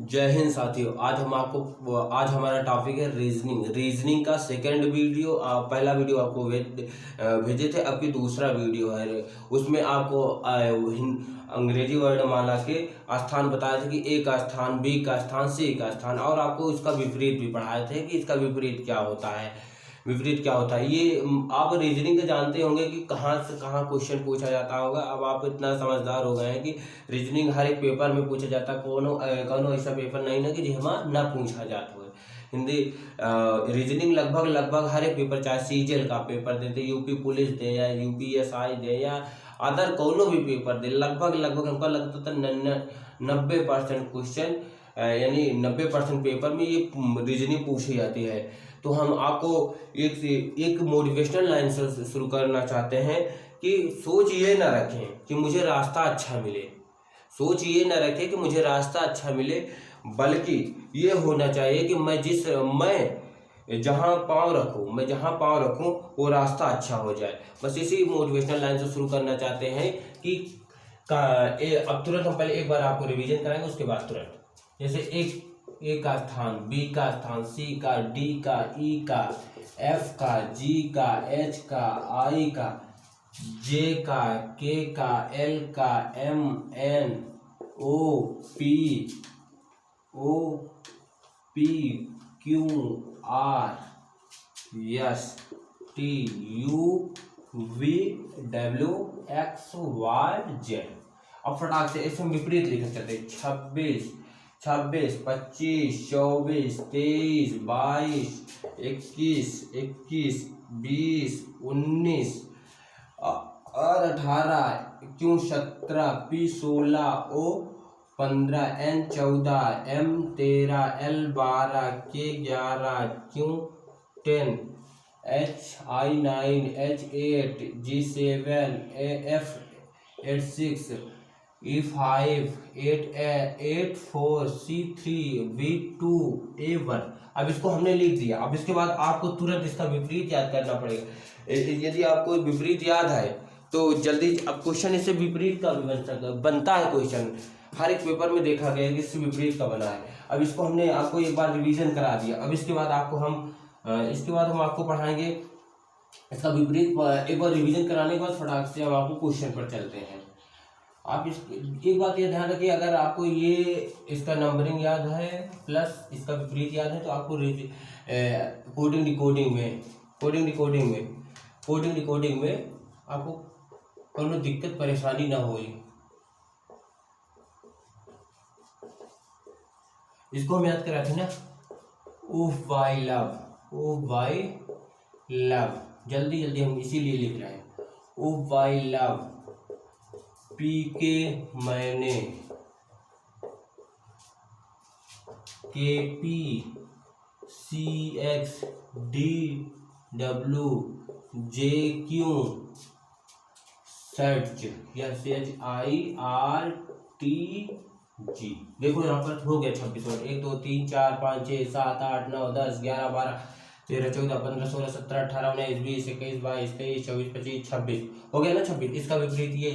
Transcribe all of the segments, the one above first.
जय हिंद साथियों। आज हमारा टॉपिक है रीजनिंग का सेकंड वीडियो। पहला वीडियो आपको भेजे थे, अब की दूसरा वीडियो है। उसमें आपको अंग्रेजी वर्णमाला के स्थान बताए थे कि ए का स्थान, बी का स्थान, सी का स्थान, और आपको इसका विपरीत भी पढ़ाए थे कि इसका विपरीत क्या होता है। ये आप रीजनिंग के जानते होंगे कि कहाँ से कहाँ क्वेश्चन पूछा जाता होगा। अब आप इतना समझदार हो गए हैं कि रीजनिंग हर एक पेपर में पूछा जाता है। कोनो ऐसा पेपर नहीं ना कि जिसमें ना पूछा जाता हो। हिंदी रीजनिंग लगभग हर एक पेपर, चाहे सीजीएल का पेपर देते, यूपी पुलिस दे या यूपीएसआई दे या अदर कोनो भी पेपर दे, लगभग हमको लगता था 90% क्वेश्चन यानी 90% पेपर में ये रीजनिंग पूछी जाती है। तो हम आपको एक मोटिवेशनल लाइन से शुरू करना चाहते हैं कि सोच ये ना रखें कि मुझे रास्ता अच्छा मिले, सोच ये ना रखें कि मुझे रास्ता अच्छा मिले, बल्कि ये होना चाहिए कि मैं जहाँ पाँव रखूँ वो रास्ता अच्छा हो जाए। बस इसी मोटिवेशनल लाइन से शुरू करना चाहते हैं कि अब तुरंत हम पहले एक बार आपको रिवीजन कराएंगे, उसके बाद तुरंत जैसे ए का स्थान, बी का स्थान, सी का, डी का, ई का, एफ का, जी का, एच का, आई का, जे का, के का, एल का, M, N, O P, Q, R, S, T, U, V, W, X, Y, Z. अब फटाक से इसमें विपरीत लिख सकते हैं। 26, 25, 24, 23, 22, 21, 20, 19 और 18, Q 17, P 16, O 15, N 14, M 13, L 12, K 11, क्यों 10, एच I 9, H 8, G 7, F 6, E5, 8, 4, C3, V2, A1। अब इसको हमने लिख दिया। अब इसके बाद आपको तुरंत इसका विपरीत याद करना पड़ेगा। यदि आपको विपरीत याद है तो जल्दी, अब क्वेश्चन इससे विपरीत का भी बनता है। क्वेश्चन हर एक पेपर में देखा गया है कि इससे विपरीत का बना है। अब इसको हमने आपको एक बार रिवीजन करा दिया। अब इसके बाद हम आपको पढ़ाएंगे इसका विपरीत। एक बार रिवीजन कराने के बाद फटाक से हम आपको क्वेश्चन पर चलते हैं। आप एक बात ये ध्यान रखिए, अगर आपको ये इसका नंबरिंग याद है प्लस इसका विपरीत याद है तो आपको कोडिंग डिकोडिंग में आपको कोनो दिक्कत परेशानी ना हो। इसको हम याद कराते ना, ओ बाई लव, जल्दी हम इसीलिए लिख रहे हैं। ओ बाई लव, पी के मैंने, के पी, सी एक्स, डी डब्ल्यू, जे क्यू, सर्च, या SHIRTG। देखो यहाँ पर हो गया 26 मिनट। 1 2 3 4 5 6 7 8 9 10 11 12 13 14 15 16 17 18 19 20 21 22 23 24 25 26 हो गया ना। 26 इसका विपरीत ये,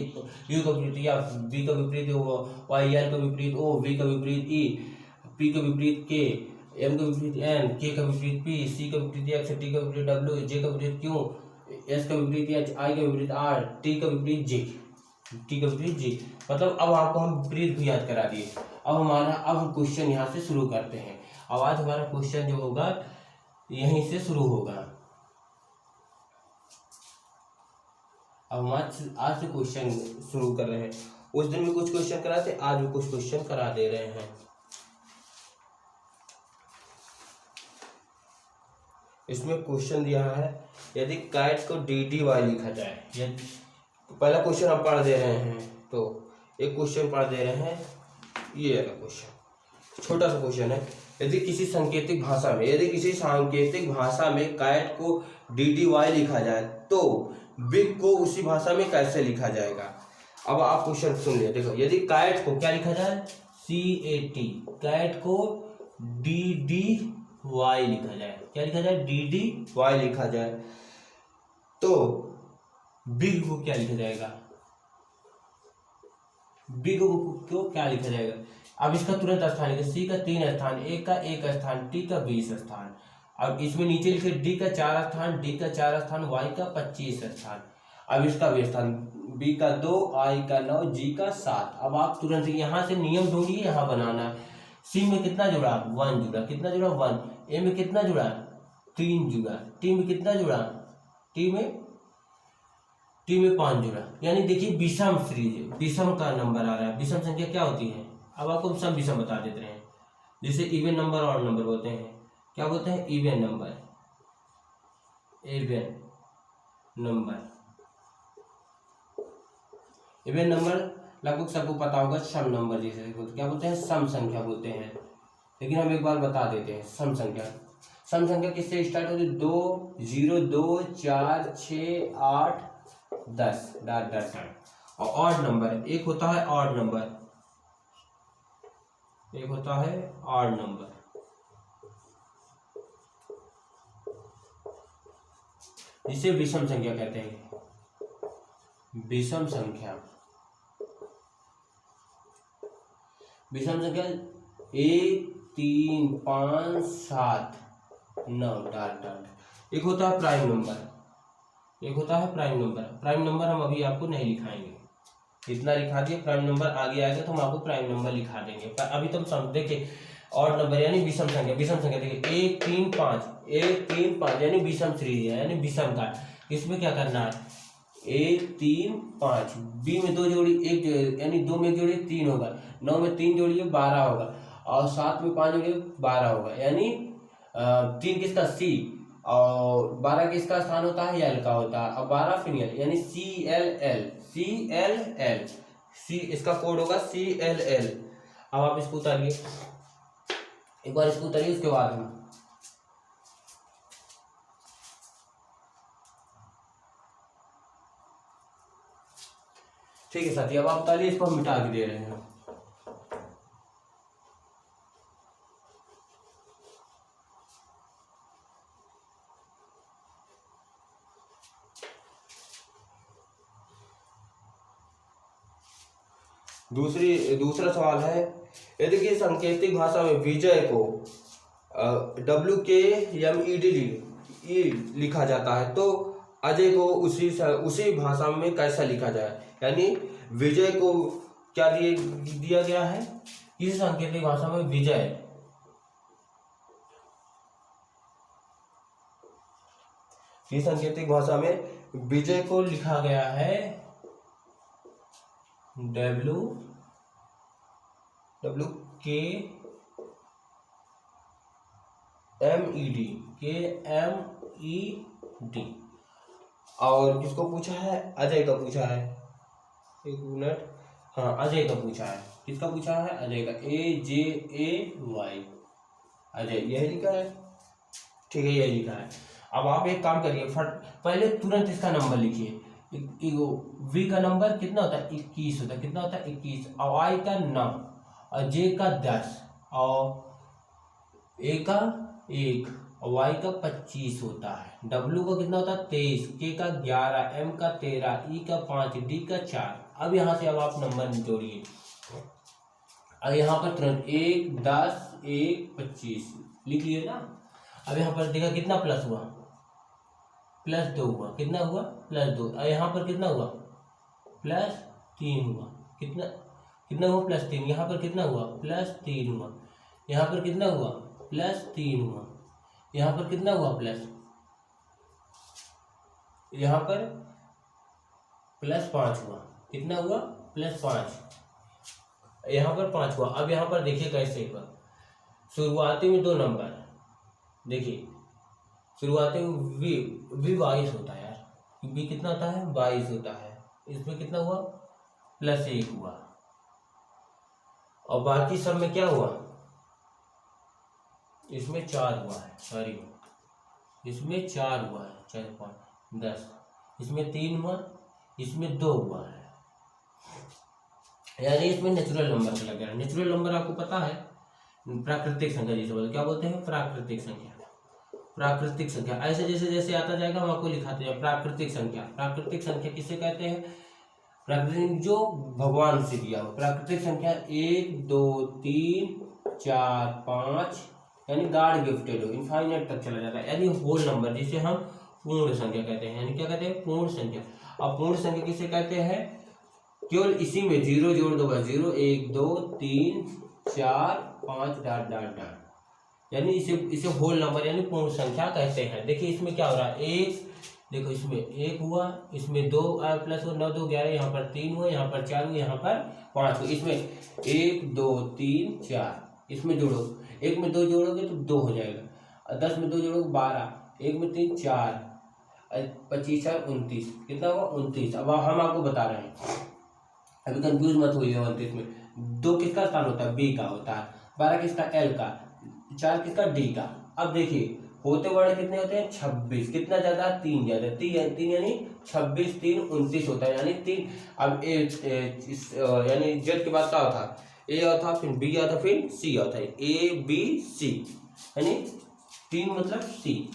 यू का विपरीत या, बी का विपरीत वाई, एल का विपरीत ओ, वी का विपरीत ई, पी का विपरीत के, एम का विपरीत एन, के का विपरीत पी, सी का विपरीत एक्स, टी का विपरीत डब्ल्यू, जे का विपरीत क्यू, एस का विपरीत एच, आई का विपरीत आर, टी का विपरीत जी। मतलब अब आपको हम विपरीत भी याद करा दिए। अब हम क्वेश्चन यहाँ से शुरू करते हैं। अब आज हमारा क्वेश्चन जो होगा यहीं से शुरू होगा। अब हम आज से क्वेश्चन शुरू कर रहे हैं। उस दिन भी कुछ क्वेश्चन कराते, आज भी कुछ क्वेश्चन करा दे रहे हैं। इसमें क्वेश्चन दिया है, यदि कैट को DDY लिखा जाए। पहला क्वेश्चन हम पढ़ दे रहे हैं, तो एक क्वेश्चन पढ़ दे रहे हैं। ये वाला क्वेश्चन छोटा सा क्वेश्चन है। यदि किसी सांकेतिक भाषा में कैट को DDY लिखा जाए तो बिग को उसी भाषा में कैसे लिखा जाएगा। अब आप क्वेश्चन सुन लिया। देखो, यदि कैट को क्या लिखा जाए, CAT, कैट को DDY लिखा जाए, क्या लिखा जाए, DDY लिखा जाए, तो बिग को क्या लिखा जाएगा, बिग को क्या लिखा जाएगा। अब इसका तुरंत स्थान लिखे, सी का 3 स्थान, ए का 1 स्थान, टी का 20 स्थान। अब इसमें नीचे लिखे डी का 4 स्थान, डी का 4 स्थान, वाई का 25 स्थान। अब इसका भी स्थान, बी का 2, आई का 9, जी का 7। अब आप तुरंत यहाँ से नियम ढूंढिए, यहाँ बनाना है। सी में कितना जुड़ा, 1 जुड़ा, कितना जुड़ा 1। ए में कितना जुड़ा, 3 जुड़ा। टी में कितना जुड़ा, टी में 5 जुड़ा। यानी देखिए विषम सीरीज, विषम का नंबर आ रहा है। विषम संख्या क्या होती है, अब आपको सम विषम बता देते हैं। जिसे इवन नंबर और नंबर बोलते हैं, क्या बोलते हैं, even number, even number. Even number लगभग सबको पता होगा, सम नंबर जिसे क्या बोलते हैं, सम संख्या बोलते हैं। लेकिन हम एक बार बता देते हैं, सम संख्या, सम संख्या किससे स्टार्ट होती है, 2, 0, 2, 4, 6, 8, 10 डॉट डॉट डॉट। और ऑड नंबर एक होता है, ऑड नंबर एक होता है, ऑड नंबर। जिसे विषम संख्या कहते हैं, विषम संख्या। विषम संख्या 1, 3, 5, 7, 9 डॉट डॉट। एक होता है प्राइम नंबर, एक होता है प्राइम नंबर। प्राइम नंबर हम अभी आपको नहीं लिखाएंगे, इतना लिखा दिए। प्राइम नंबर आगे आएगा तो हम आपको प्राइम नंबर लिखा देंगे। पर अभी तो हम देखिए ऑड नंबर यानी विषम संख्या। विषम संख्या देखिए 1, 3, 5, 1, 3, 5 यानी विषम सीरीज है, यानी विषम का। इसमें क्या करना है, 1, 3, 5, बी में 2 जोड़ी, 1 यानी 2 में 1 जोड़ी 3 होगा, 9 में 3 जोड़िए 12 होगा, और 7 में 5 जोड़िए 12 होगा। यानी 3 किसका, सी, और 12 किसका स्थान होता है, एल का होता है, और 12 फिर एल, यानी CLL, CLL, सी इसका कोड होगा CLL। अब आप इसको उतारिए, एक बार इसको उतारिए, उसके बाद हम ठीक है साथी। अब आप उतारिए, इसको हम मिटा के दे रहे हैं। दूसरा सवाल है, यदि कि सांकेतिक भाषा में विजय को WKMED लिखा जाता है तो अजय को उसी भाषा में कैसा लिखा जाए। यानी विजय को क्या दिया गया है, इस सांकेतिक भाषा में विजय, इस सांकेतिक भाषा में विजय को लिखा गया है KMED। और किसको पूछा है, अजय का पूछा है, एक मिनट, हाँ अजय का पूछा है। किसका पूछा है, अजय का, AJAY, अजय, यही लिखा है, ठीक है यही लिखा है। अब आप एक काम करिए, पहले तुरंत इसका नंबर लिखिए। वी का नंबर कितना होता है, 21 होता है, कितना होता है 21, और आई का 9, और जे का 10, और ए का 1, और वाई का 25 होता है। डब्ल्यू का कितना होता है 23, के का 11, एम का 13, ई का 5, डी का 4। अब यहाँ से अब आप नंबर जोड़िए, अब यहाँ पर तुरंत 1, 10, 1, 25 लिख लिए ना। अब यहाँ पर देखा कितना प्लस हुआ, +2 हुआ, कितना हुआ +2। और यहाँ पर कितना हुआ +3 हुआ, कितना हुआ +3। यहाँ पर कितना हुआ +3 हुआ, यहाँ पर कितना हुआ +3 हुआ, यहाँ पर कितना हुआ यहाँ पर +5 हुआ, कितना हुआ +5, यहाँ पर 5 हुआ। अब यहाँ पर देखिए कैसे हुआ, शुरुआती में 2 नंबर, देखिए शुरुआती में वी 22 होता है यार, वी कितना होता है 22 होता है। इसमें कितना हुआ +1 हुआ, और बाकी सब में क्या हुआ, इसमें 4 हुआ है, सॉरी इसमें 4 हुआ है, 4, 5, 10, इसमें 3 हुआ, इसमें 2 हुआ है, यानी इसमें नेचुरल नंबर का लग गया। नेचुरल नंबर आपको पता है प्राकृतिक संख्या जिसे बोलते, क्या बोलते हैं प्राकृतिक संख्या। प्राकृतिक संख्या ऐसे जैसे जैसे आता जाएगा हम आपको लिखाते हैं। प्राकृतिक संख्या, प्राकृतिक संख्या किसे कहते हैं, प्राकृतिक जो भगवान से दिया हो, प्राकृतिक संख्या 1 2 3 4 5 यानी गॉड गिफ्टेड हो, इनफाइनाइट तक चला जाता है, यानी होल नंबर जिसे हम पूर्ण संख्या कहते हैं। यानी क्या कहते हैं? पूर्ण संख्या। अब पूर्ण संख्या किसे कहते हैं? केवल इसी में जीरो जोड़ दो बस, 0 1 2 3 4 5 डॉट डॉट डॉट, यानी इसे होल नंबर यानी पूर्ण संख्या कहते हैं। देखिए इसमें क्या हो रहा है, एक देखो इसमें 1 हुआ, इसमें 2 प्लस हो, 9 2 11, यहाँ पर 3 हुआ, यहाँ पर 4 हुआ, यहाँ पर 5 हुआ। इसमें 1 2 3 4, इसमें जोड़ो, 1 में 2 जोड़ोगे तो 2 हो जाएगा, 10 में 2 जोड़ोगे 12, 1 में 3 4, 25 4 29, कितना हुआ? 29। अब हम आपको बता रहे हैं, अभी कंफ्यूज मत होइए। 29 में 2 किसका स्थान होता है? बी का होता है, 12 किसका? एल का, 4 किसका? डी का। अब देखिए होते वर्ण कितने होते हैं? 26। कितना ज्यादा? 3 ज्यादा, 3 यानी 26 3 29 होता है, यानी 3। अब यानी जेड के बाद क्या होता? ए आता, फिर बी आता, फिर सी आता है, ए बी सी, यानी 3 मतलब सी।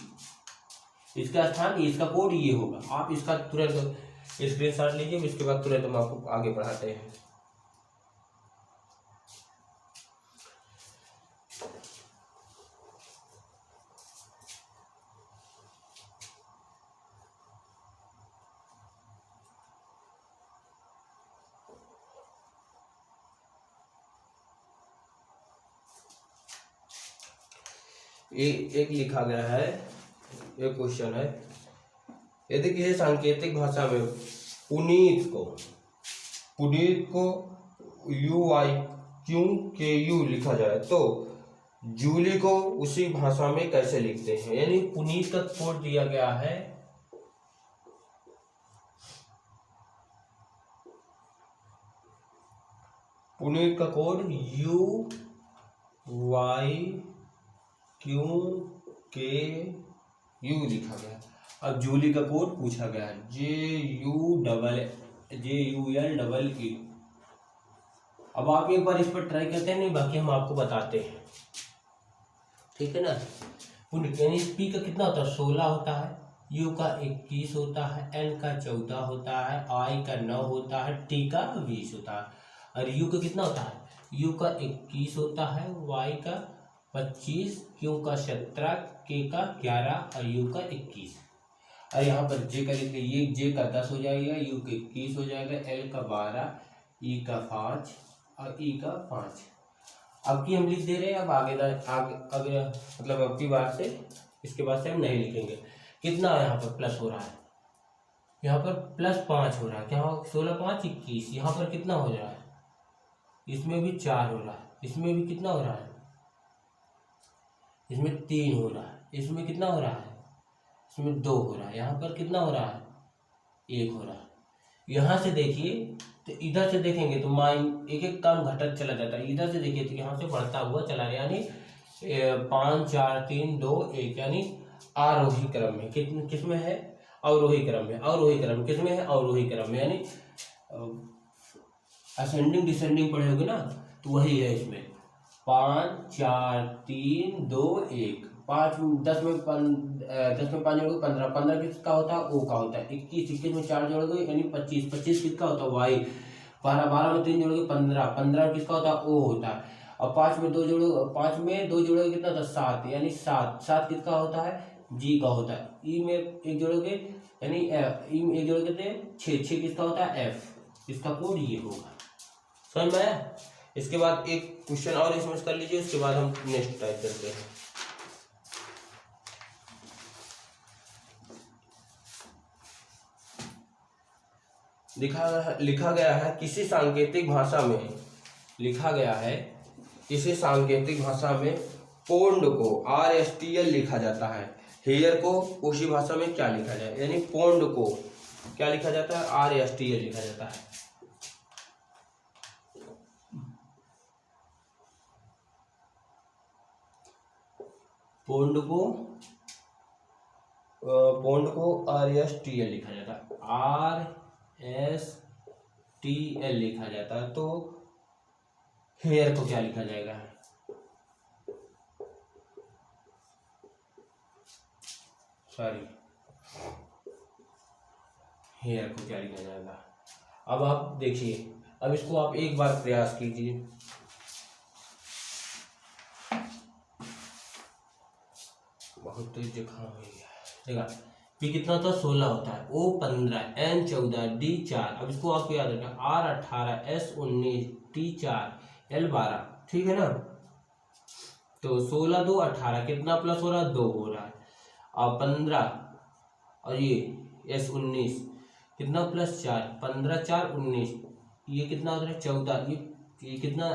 इसका स्थान, इसका कोड ये होगा। आप इसका तुरंत स्क्रीनशॉट लीजिए, इसके बाद तुरंत हम आपको आगे बढ़ाते हैं। एक लिखा गया है, एक क्वेश्चन है, यदि किसी सांकेतिक भाषा में पुनीत को UIQKU लिखा जाए तो जूली को उसी भाषा में कैसे लिखते हैं? यानी पुनीत का कोड दिया गया है, पुनीत का कोड UIQKU लिखा गया। अब जूली का कोड पूछा गया है, JULEE। अब आप एक बार इस पर ट्राई करते हैं, नहीं बाकी हम आपको बताते हैं, ठीक है ना। यानी पी का कितना होता है? 16 होता है, यू का 21 होता है, एन का 14 होता है, आई का 9 होता है, टी का 20 होता है, और यू का कितना होता है? यू का 21 होता है, वाई का 25, क्यू का 17, के का 11 और यू का 21। और यहाँ पर जे का लिखिए, ये जे का 10 हो जाएगा, यू का 21 हो जाएगा, एल का 12, ई का 5 और ई का 5। अब की हम लिख दे रहे हैं, अब आगे मतलब अब की बार से इसके बाद से हम नहीं लिखेंगे। कितना यहाँ पर प्लस हो रहा है? यहाँ पर +5 हो रहा है, क्या? 16 5 21। यहाँ पर कितना हो रहा है? इसमें भी 4 हो रहा है, इसमें भी कितना हो रहा है? इसमें 3 हो रहा है, इसमें कितना हो रहा है? इसमें 2 हो रहा है, यहाँ पर कितना हो रहा है? 1 हो रहा है। यहाँ से देखिए तो इधर से देखेंगे तो एक एक काम घटक चला जाता है, इधर से देखिए तो यहाँ से बढ़ता हुआ चला गया, यानी 5 4 3 2 1, यानी आरोही क्रम में। किस में है? अवरोही क्रम में। अवरोही क्रम किस में है? अवरोही क्रम में, यानी असेंडिंग डिसेंडिंग पढ़े होगे ना, तो वही है इसमें। 5 4 3 2 1, 5 10 में 5 जोड़ोगे 15, 15 किसका होता है? ओ का होता है। 21 21 में 4 जोड़ोगे यानी 25, 25 किसका होता है? वाई। 12 12 में 3 जोड़ोगे 15, 15 किसका होता है? ओ होता है। और 5 में 2 जोड़ोगे, 5 में 2 जोड़ोगे कितना होता है? 7, यानी 7 7 किसका होता है? जी का होता है। ई में 1 जोड़ोगे यानी एफ, ई में 1 जोड़ोगे कितने? 6 6 किसका होता है? एफ। इसका कोड ये होगा, समझ में आया? इसके बाद एक क्वेश्चन और इसमें कर लीजिए, उसके बाद हम नेक्स्ट टाइप करते हैं। लिखा गया है किसी सांकेतिक भाषा में, लिखा गया है किसी सांकेतिक भाषा में पोंड को RSTL लिखा जाता है, हेयर को उसी भाषा में क्या लिखा जाए? यानी पोंड को क्या लिखा जाता है? RSTL लिखा जाता है। पोंड को RSTL लिखा जाता है, RSTL लिखा जाता है। तो हेयर को क्या लिखा जाएगा? सॉरी, हेयर को क्या लिखा जाएगा? अब आप देखिए, अब इसको आप एक बार प्रयास कीजिए। बहुत तेज जुकाम हो गया। देखा, पी कितना होता है 16 होता है, ओ 15, एन 14, डी 4। अब इसको आपको याद रखना, आर 18, एस 19, टी 4, एल 12। ठीक है ना। तो 16 2 18, कितना प्लस हो रहा है 2 हो रहा है। और 15 और ये एस 19, कितना प्लस 4, 15 4 19, ये कितना होता है 14, ये कितना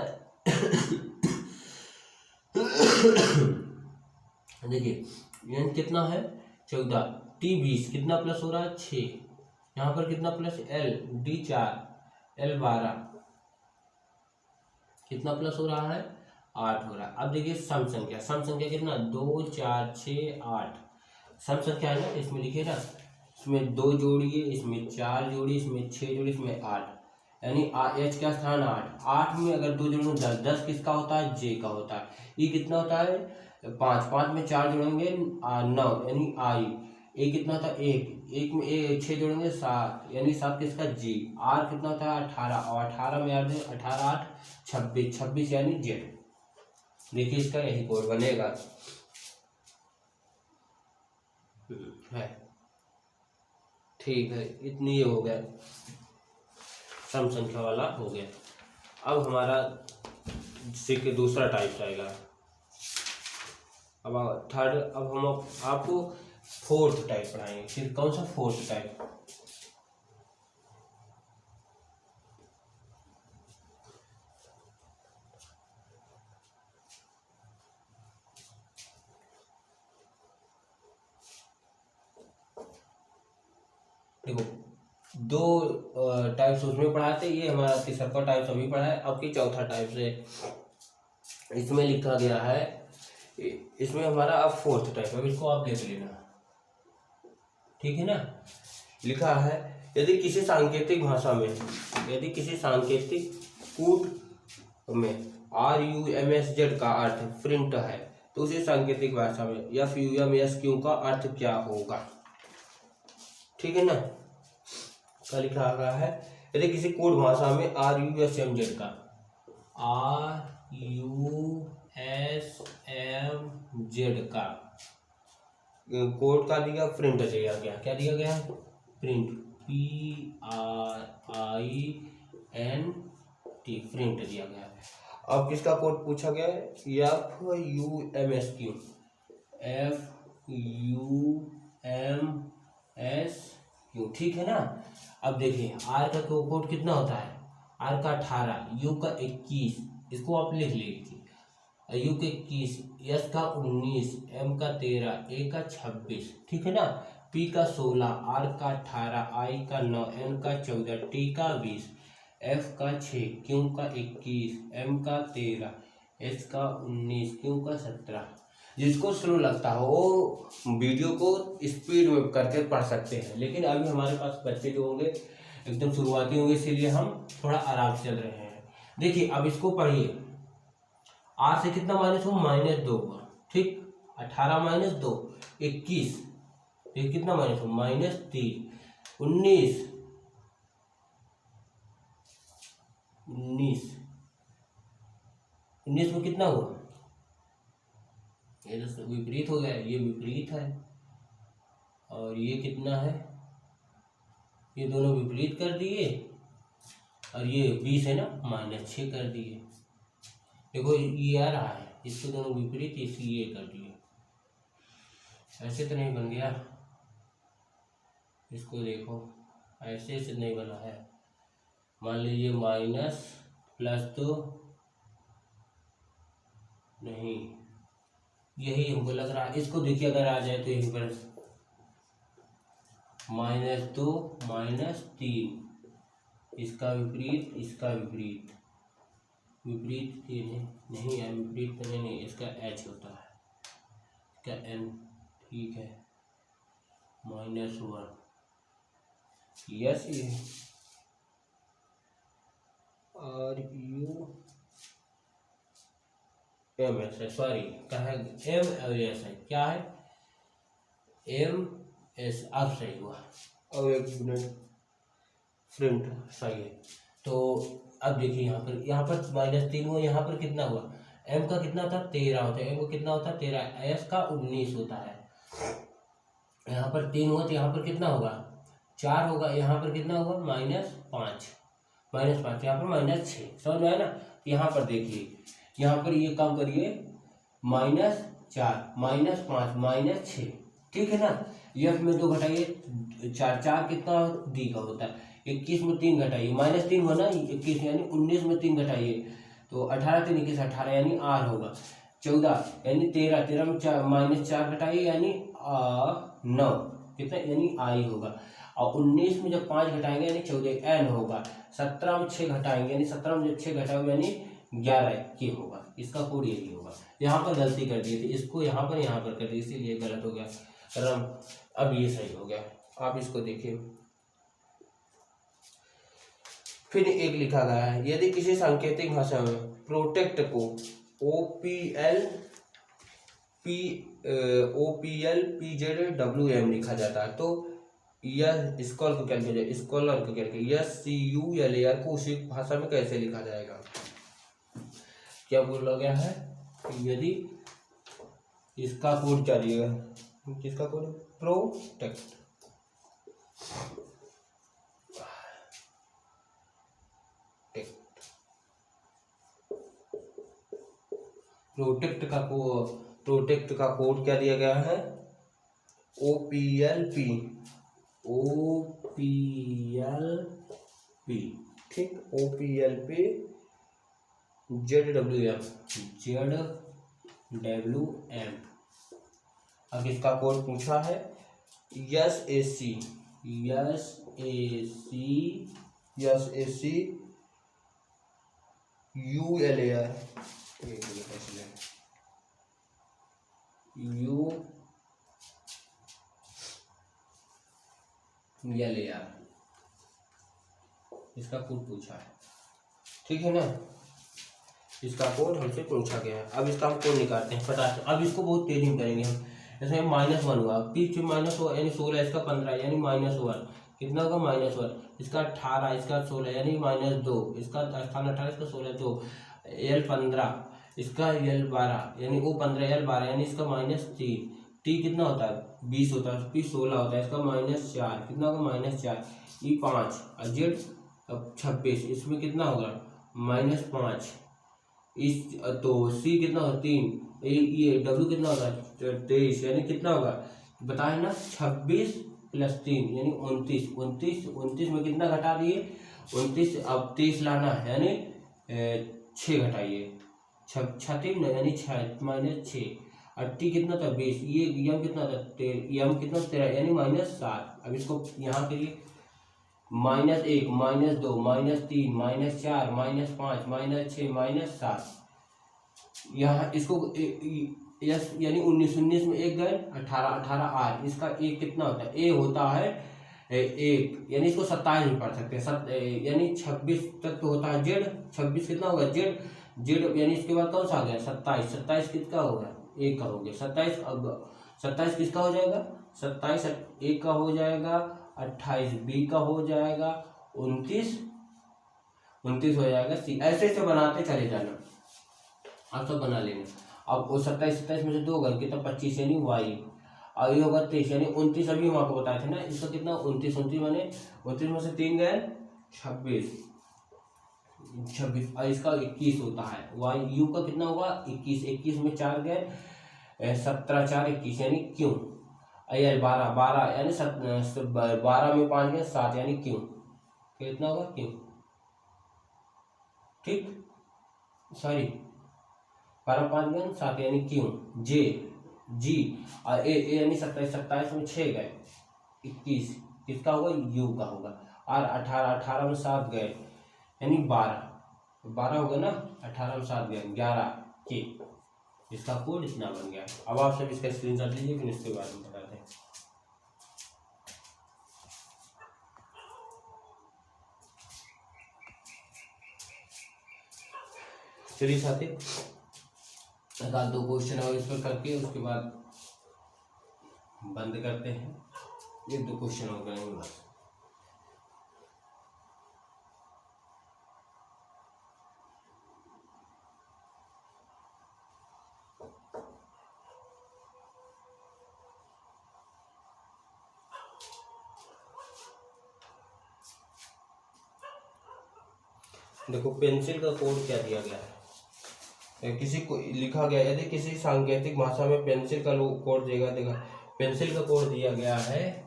देखिए एन कितना है 14, टी 20, कितना प्लस हो रहा है 6, यहाँ पर कितना प्लस एल, डी 4, एल 12, कितना प्लस हो रहा है 8 हो रहा है। अब देखिए सम संख्या, सम संख्या कितना 2 4 6 8, सम संख्या है ना, इसमें लिखिए ना, इसमें 2 जोड़िए, इसमें 4 जोड़िए, इसमें 6 जोड़िए, इसमें 8, यानी एच का स्थान 8, 8 में अगर 2 जोड़ेंगे 10, 10 किसका होता है जे का होता है। ई कितना होता है 5, 5 में 4 जोड़ेंगे 9, यानी आई। ए कितना होता है 1, 1 में 6 जोड़ेंगे 7, यानी 7 किसका जी। आर कितना होता है 18, और 18 में याद है 18 8 26, 26 यानी जेड। देखिए इसका यही कोड बनेगा है। ठीक है, इतनी ये हो गया, सम संख्या वाला हो गया। अब हमारा के दूसरा टाइप आएगा। अब थर्ड, अब हम आपको फोर्थ टाइप पढ़ाएंगे। फिर कौन सा फोर्थ टाइप, देखो दो टाइप्स उसमें पढ़ाए थे, ये हमारा तीसरा टाइप अभी पढ़ा है। अब की चौथा टाइप से इसमें लिखा गया है, इसमें हमारा अब फोर्थ टाइप, अब इसको आप देख लेना, ठीक है ना। लिखा है, यदि किसी सांकेतिक भाषा में, यदि किसी सांकेतिक कूट में RUMSZ का अर्थ प्रिंट है, तो उसी सांकेतिक भाषा में FUMSQ का अर्थ क्या होगा। ठीक है ना। क्या लिखा गया है, यदि किसी कोड भाषा में RUSMZ का, RUSMZ का कोड का दिया, प्रिंट दिया गया, क्या दिया गया है प्रिंट, PRINT, प्रिंट दिया गया है। अब किसका कोड पूछा गया है, FUMSQ, FUMSQ, ठीक है ना। अब देखिए आर का कोड कितना होता है, आर का 18, यू का 21, इसको आप लिख लीजिए, यू का 21, एस का 19, एम का 13, ए का 26, ठीक है ना। पी का 16, आर का 18, आई का 9, एन का 14, टी का 20, एफ का 6, क्यू का 21, एम का 13, एस का 19, क्यू का 17। जिसको स्लो लगता हो वो वीडियो को स्पीड में करके पढ़ सकते हैं, लेकिन अभी हमारे पास बच्चे जो होंगे एकदम शुरुआती होंगे, इसीलिए हम थोड़ा आराम से चल रहे हैं। देखिए अब इसको पढ़िए, आर से कितना माइनस हो -2 हुआ, ठीक, 18 - 2 21, ये कितना माइनस हो -3, 19 में कितना हुआ, ये तो विपरीत हो गया, ये विपरीत है, और ये कितना है, ये दोनों विपरीत कर दिए, और ये 20 है ना -6 कर दिए। देखो ये आ रहा है, इसको दोनों विपरीत, इसलिए कर दिए, ऐसे तो नहीं बन गया, इसको देखो ऐसे से नहीं बना है। मान लीजिए माइनस प्लस तो नहीं, यही हमको लग रहा है। इसको देखिए अगर आ जाए तो यहीं पर -2 -3, इसका विपरीत, इसका विपरीत, विपरीत ये नहीं है, विपरीत तो नहीं, इसका H होता है, इसका N, ठीक है, -1, यस, ये RUMS है, सॉरी क्या है, MS है, क्या है MS, अब सही हुआ। अब एक मिनट, प्रिंट सही है। तो अब देखिए यहाँ पर -3 हुआ, यहाँ पर कितना हुआ, m का कितना था 13 होता है, m का कितना होता है 13, s का 19 होता है। यहाँ पर 3 हुआ तो यहाँ पर कितना होगा 4 होगा, यहाँ पर कितना होगा -5, यहाँ पर -6, समझ में आया ना। यहाँ पर देखिए, यहाँ पर ये काम करिए -4 -5 -6, ठीक है ना। f में 2 घटाइए 4, 4 कितना d का होता है, 21 में 3 घटाइए, -3 हुआ ना 21 यानी 19 में 3 घटाइए तो 18 3 21 18 यानी r होगा। 14 यानी 13, 13 में -4 घटाइए यानी 9, कितना यानी i होगा। और 19 में जब 5 घटाएंगे यानी 14 n होगा। 17 में 6 घटाएंगे यानी 17 में जब 6 घटाओगे यानी 11 k होगा। इसका कोड यही होगा। यहाँ पर गलती कर दिए थे, इसको यहाँ पर कर दिए, इसीलिए गलत हो गया। अब ये सही हो गया। आप इसको देखिए, फिर एक लिखा गया है, यदि किसी सांकेतिक भाषा में प्रोटेक्ट को OPL PZWM लिखा जाता है तो यह स्कॉलर को क्या किया SCULAR को उसी भाषा में कैसे लिखा जाएगा। क्या बोला गया है, यदि इसका कोड क्या दिएगा, किसका कोड प्रोटेक्ट, प्रोटेक्ट का कोड क्या दिया गया है OPLP, ठीक, OPLP ZWM। अब इसका कोड पूछा है SAC ULAR, इसका कोड पूछा है, ठीक है ना। इसका कोड हमसे पूछा गया है। अब इसका हम कोड निकालते हैं फटाफट। अब इसको बहुत तेजी में करेंगे हम। जैसे -1 हुआ, पीछे माइनस हुआ यानी 16, इसका 15 यानी -1, कितना होगा -1, इसका 18, इसका 16 यानी -2, इसका स्थान 18, इसका 16 2, L 15, इसका L 12 यानी O 15 L 12 यानी इसका -3, T कितना होता है 20 होता है, P 16 होता है, इसका -4 कितना होगा -4, E 5 और Z 26, इसमें कितना होगा -5, इस तो C कितना होगा 3, ये W कितना होगा 23 यानी कितना होगा बताए ना 26 + 3 यानी 29 में कितना घटा दिए 29, अब 30 लाना है यानी 6 घटाइए 36 यानी 6 और T कितना था 20, ये M कितना था M कितना 13 यानी -7। अब इसको यहाँ के लिए -1 -2 -3 -4 -5 -6 -7, यहाँ इसको यस यानी 19 में 1 गए 18 R, इसका एक कितना होता है A होता है 1 यानी इसको 27 में पढ़ सकते हैं, यानी 26 तक तो होता है Z, 26 कितना होगा Z यानी इसके बाद कौन सा आ गया 27 किसका होगा 1 का हो गया 27। अब 27 किसका हो जाएगा 27 1 का हो जाएगा, 28 B का हो जाएगा, 29 हो जाएगा C। ऐसे बनाते चले जाना, आप सब बना लेना। अब वो 27 में से 2 गए कितना 25 यानी Y, और ये होगा 23 यानी 29, अभी हम आपको बताए थे ना इसका कितना 29 माने 29 में से 3 गए 26 और इसका 21 होता है। Y U का कितना होगा 21 में 4 गए 17 4 21 यानी Q, यार 12 यानी 12 में 5 गए 7 यानी Q, कितना होगा Q, ठीक, सॉरी 12 5 गए 7 यानी Q, G और A यानी 27 में 6 गए 21, किसका होगा U का होगा, और 18 में 7 गए यानी 12 होगा ना, 18 में 7 गए 11 K। इसका कोड इतना बन गया। अब आप सब इसका स्क्रीनशॉट लीजिए, फिर इसके बारे में बताते हैं। चलिए साथी, एक आध 2 क्वेश्चन और इस पर करके उसके बाद बंद करते हैं। 1 2 क्वेश्चन और करेंगे बस। देखो पेंसिल का कोड क्या दिया गया है, किसी को लिखा गया, यदि किसी सांकेतिक भाषा में पेंसिल का कोड देगा देगा पेंसिल का कोड दिया गया है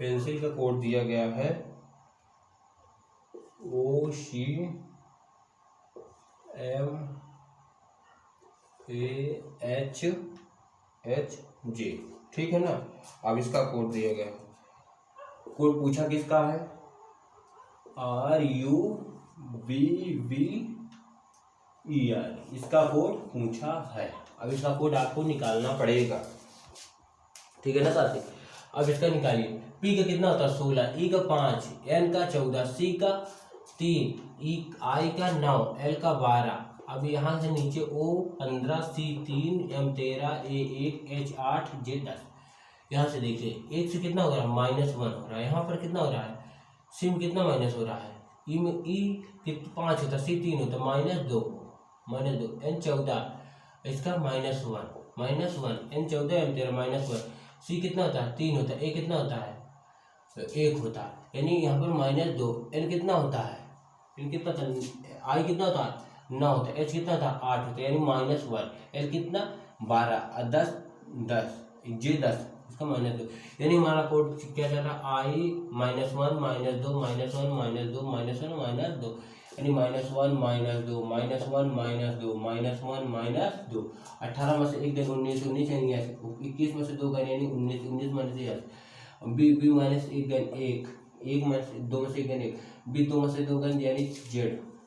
पेंसिल का कोड दिया गया है OCMAHHJ, ठीक है ना। अब इसका कोड दिया गया है, कोड पूछा किसका है, RUBBER, इसका कोड पूछा है। अब इसका कोड आपको निकालना पड़ेगा, ठीक है ना साथी। अब इसका निकालिए, P का कितना होता है 16, E का 5, N का 14, C का 3, I का 9, L का 12। अब यहाँ से नीचे O 15, C 3, M 13, A 1, H 8, J 10। यहाँ से देखिए 1 से कितना हो रहा है -1 हो रहा है, यहाँ पर कितना हो रहा है C में कितना माइनस हो रहा है, E में E 5 होता है, C 3 होता है, -2 N 14, इसका -1 N 14 M 13 -1, C कितना होता है 3 होता है, A कितना होता है 1 होता है, यानी यहाँ पर -2, N कितना होता है, N कितना था, I कितना होता है 9 होता है, H कितना था 8 होता है, यानी -1, L कितना 12, 10 J 10, इसका -2, यानी हमारा कोड क्या चल रहा है I -1 -2 -1 -2 -2, यानी -1 -2 -1 -2 18 में से 1 गन 19 यानी 21 में से 2 गन यानी 19 में से B माइनस 1 गन 1 में से 2 में से 1 गन 1, B 2 में से 2 गन यानी Z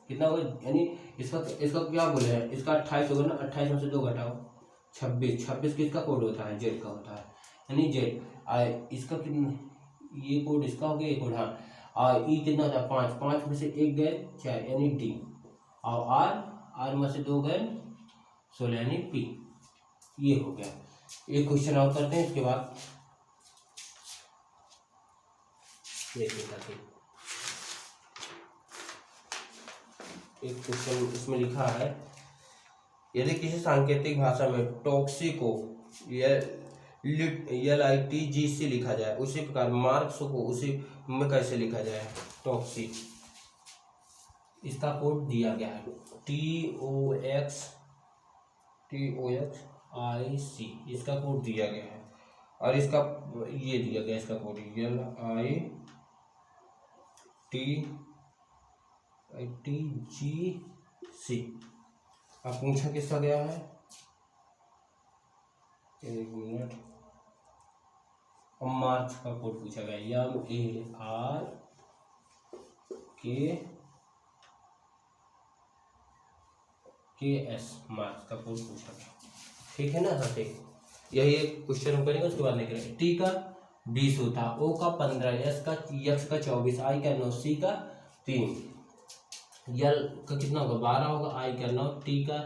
कितना होगा, यानी इसका क्या बोले हैं, इसका 28 होगा ना, 28 में से 2 घटाओ 26 किसका कोड होता है, Z का होता है, यानी Z इसका कितना, ये कोड इसका हो गया, ये कोड हाँ E कितना होता है 5 में से 1 गए 4 यानी D, और R में से 2 गए 16 यानी P। ये हो गया, एक क्वेश्चन और करते हैं, इसके बाद एक क्वेश्चन इसमें लिखा है, यदि किसी सांकेतिक भाषा में टॉक्सी को LITGC लिखा जाए, उसी प्रकार मार्क्स को उसी में कैसे लिखा जाए, टॉक्सी, इसका कोड दिया गया है TOXIC, इसका कोड दिया गया है, और इसका ये दिया गया इसका कोड LITGC। अब पूछा किसका गया है, एक मिनट, मार्क्स का कोड पूछा गया MARKS, मार्क्स का कोड पूछा गया, ठीक है ना साथी। यही एक क्वेश्चन हम करेंगे, उसके बाद निकलेंगे। T का 20 होता, O का 15, X का 24, I का 9, C का 3, L का कितना होगा 12 होगा, I का 9, T का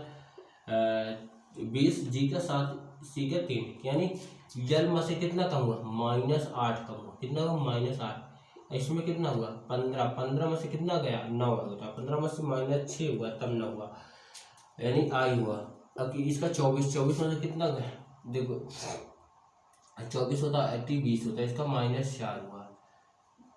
20, G का 7, C का 3, यानी L में से कितना कम हुआ -8 कम हुआ, कितना हुआ -8, इसमें कितना हुआ 15 में से कितना गया 9 होता, 15 में से -6 हुआ तब 9 हुआ, यानी I हुआ। अब इसका 24 में से कितना गया, देखो 24 होता 20 होता है, इसका -4 हुआ,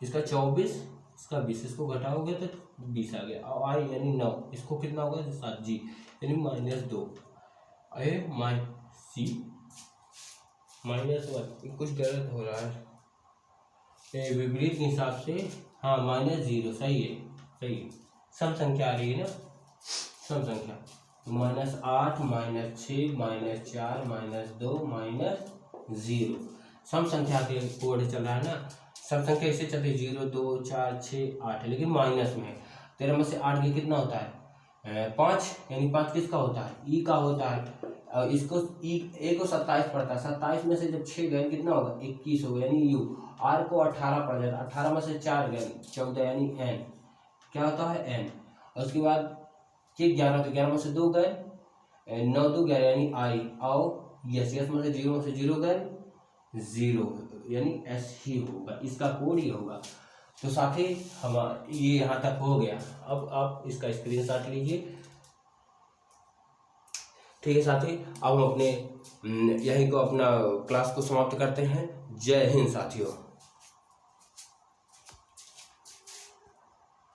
इसका 24 इसका 20, इसको घटाओगे तो 20 आ गया, और I यानी 9, इसको कितना होगा 7 G यानी -2, C -1, कुछ गलत हो रहा है, विपरीत के हिसाब से हाँ -0 सही है, सम संख्या आ रही है ना, सम संख्या -8 -6 -4 -2 -0 सम संख्या के कोड चल रहा है ना, सम संख्या इससे चलती है 0 2 4 6 8, लेकिन माइनस में 13 में से 8 के कितना होता है 5, यानी 5 किसका होता है E का होता है, इसको A को 27 पड़ता है, 27 में से जब 6 गए कितना होगा 21 होगा, यानी U। R को 18 पड़ जाता है, 18 में से 4 गए 14 यानी N, क्या होता है N। और उसके बाद 11 तो 11 में से 2 गए 9 2 11 यानी I, और यस में से 0 गए 0 यानी S ही होगा, इसका कोड ही होगा। तो साथी हमारा ये यहाँ तक हो गया। अब आप इसका स्क्रीनशॉट लीजिए। ठीक है साथी, अब हम अपने यहीं को अपना क्लास को समाप्त करते हैं। जय हिंद साथियों।